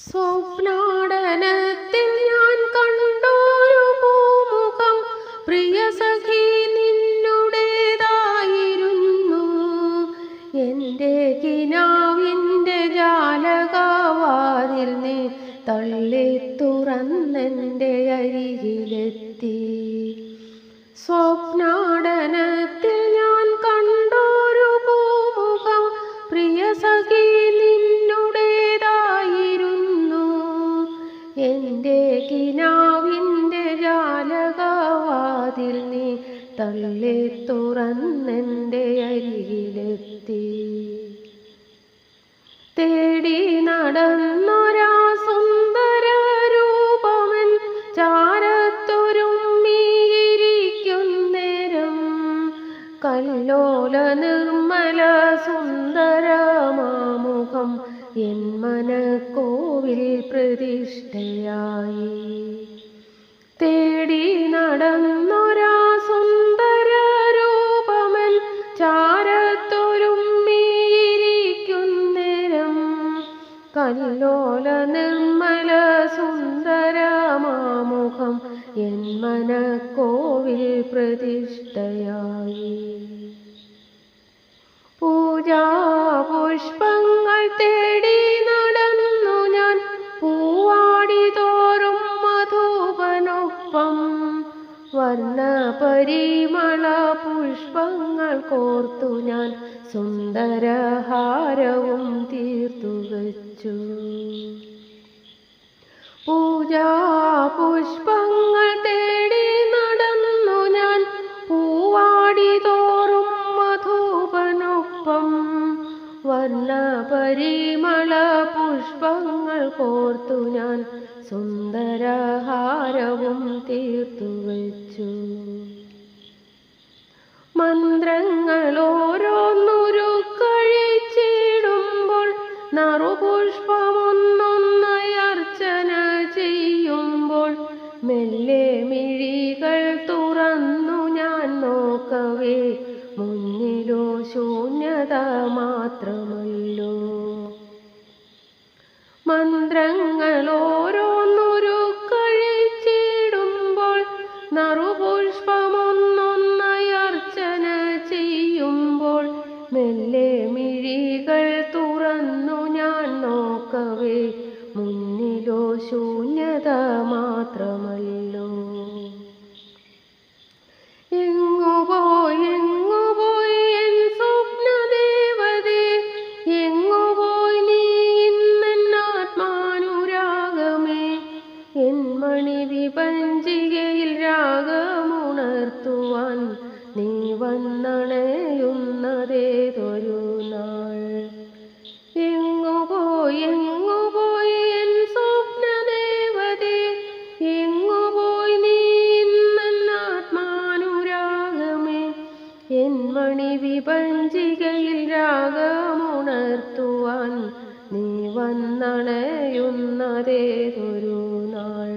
സ്വപ്നാടനത്തിൽ ഞാൻ കണ്ടൊരു പൂമുഖം പ്രിയ സഖി നിന്നുടേതായിരുന്നു. എൻ്റെ കിനാവിൻ്റെ ജാലകവാതിൽ നീ തള്ളി തുറന്നെൻ്റെ അരികിലെത്തി. സ്വപ്നാടനത്തിൽ ഞാൻ കണ്ടൊരു പൂമുഖം പ്രിയ സഖി നിന്നുടേതായിരുന്നു. എൻ്റെ കിനാവിൻ്റെ ജാലകവാതിൽ നീ തള്ളി തുറന്നെൻ്റെ അരികിലെത്തി. തേടി നടന്നൊരാ സുന്ദര രൂപമൻ ചാരത്തൊരുമ്മിയിരിക്കുന്നേരം കല്ലോല നിർമ്മല സുന്ദരമാമുഖം എൻ മനക്കോവിൽ പ്രതിഷ്ഠയായി. തേടി നടന്നൊരാ സുന്ദര രൂപമൻ ചാരത്തൊരുമ്മിയിരിക്കുന്നേരം കല്ലോല നിർമ്മല സുന്ദരമാമുഖം എൻ മനക്കോവിൽ പ്രതിഷ്ഠയായി. പൂജാപുഷ്പങ്ങൾ തേടി നടന്നു ഞാൻ പൂവാടി തോറും മധുപനൊപ്പം. വർണ്ണപരിമള പുഷ്പങ്ങൾ കോർത്തു ഞാൻ സുന്ദരഹാരവും തീർത്തു വച്ചു. പൂജാപുഷ്പങ്ങൾ തേടി നടന്നു ഞാൻ പൂവാടി തോറും മധുപനൊപ്പം. വർണ്ണപരിമള പുഷ്പങ്ങൾ കോർത്തു ഞാൻ സുന്ദരഹാരവും തീർത്തു വച്ചു. മന്ത്രങ്ങൾ ഓരോന്നുരുക്കഴിച്ചിടുമ്പോൾ നറുപുഷ്പമൊന്നൊന്നായി അർച്ചന ചെയ്യുമ്പോൾ മെല്ലെ മിഴികൾ തുറന്നു ഞാൻ നോക്കവേ മുന്നിലോ ശൂന്യത മാത്രമല്ലോ. മന്ത്രങ്ങൾ ഓരോന്നുരുക്കഴിച്ചിടുമ്പോൾ നറുപുഷ്പമൊന്നൊന്നായി അർച്ചന ചെയ്യുമ്പോൾ മെല്ലെ മിഴികൾ തുറന്നു ഞാൻ നോക്കവേ മുന്നിലോ ശൂന്യത മാത്രമല്ലോ. എങ്ങുപോയി എൻ സ്വപ്നദേവതേ, എങ്ങുപോയി നീ ഇന്നെന്നാത്മാനുരാഗമേ. എൻ മണിവിപഞ്ചികയിൽ രാഗമുണർത്തുവാൻ നീ വന്നണയുന്നതേതൊരു നാൾ. എങ്ങുപോയി എൻ സ്വപ്നദേവതേ, എങ്ങുപോയി നീ ഇന്നെന്നാത്മാനുരാഗമേ. എൻ മണിവിപഞ്ചികയിൽ രാഗമുണർത്തുവാൻ നീ വന്നണയുന്നതേതൊരു നാൾ.